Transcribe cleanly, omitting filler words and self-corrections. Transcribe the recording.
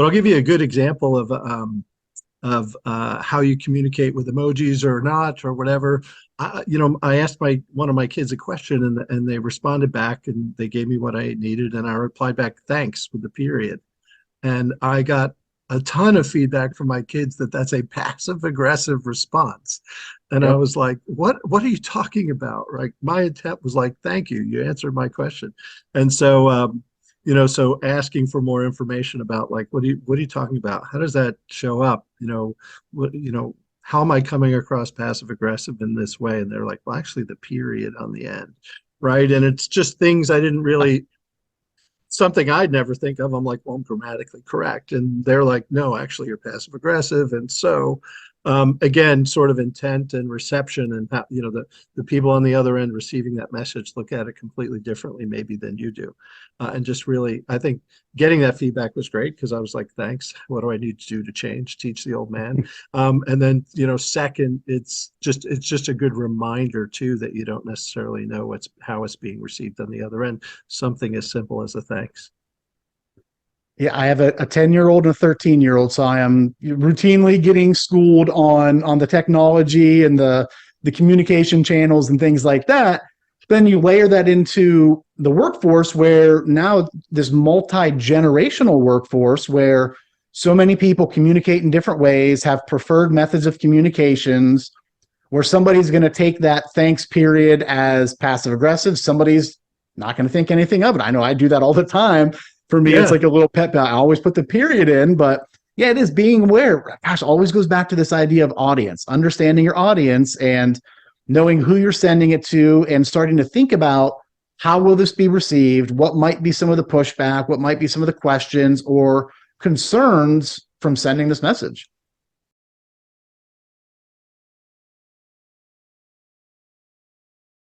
But I'll give you a good example of how you communicate with emojis or not or whatever. I asked one of my kids a question, and they responded back, and they gave me what I needed, and I replied back, thanks, with the period. And I got a ton of feedback from my kids that that's a passive aggressive response. And I Yep. was like, what are you talking about? Right. My intent was like, thank you. You answered my question. And so, so asking for more information about like, what are you talking about? How does that show up? How am I coming across passive aggressive in this way? And they're like, well, actually the period on the end. Right. And it's just things I didn't really, something I'd never think of. I'm like, well, I'm grammatically correct. And they're like, no, actually, you're passive aggressive. And so, again, sort of intent and reception, and how, the people on the other end receiving that message look at it completely differently, maybe, than you do. And just really, I think getting that feedback was great, because I was like, thanks. What do I need to do to change? Teach the old man. And then, second, it's just a good reminder too that you don't necessarily know how it's being received on the other end. Something as simple as a thanks. Yeah, I have a 10-year-old and a 13-year-old, so I am routinely getting schooled on the technology and the communication channels and things like that. Then you layer that into the workforce, where now this multi-generational workforce where so many people communicate in different ways, have preferred methods of communications, where somebody's going to take that thanks period as passive aggressive. Somebody's not going to think anything of it. I know I do that all the time. For me, it's Yeah. like a little pet. I always put the period in, but yeah, it is being aware. Gosh, always goes back to this idea of audience, understanding your audience and knowing who you're sending it to, and starting to think about how will this be received? What might be some of the pushback? What might be some of the questions or concerns from sending this message?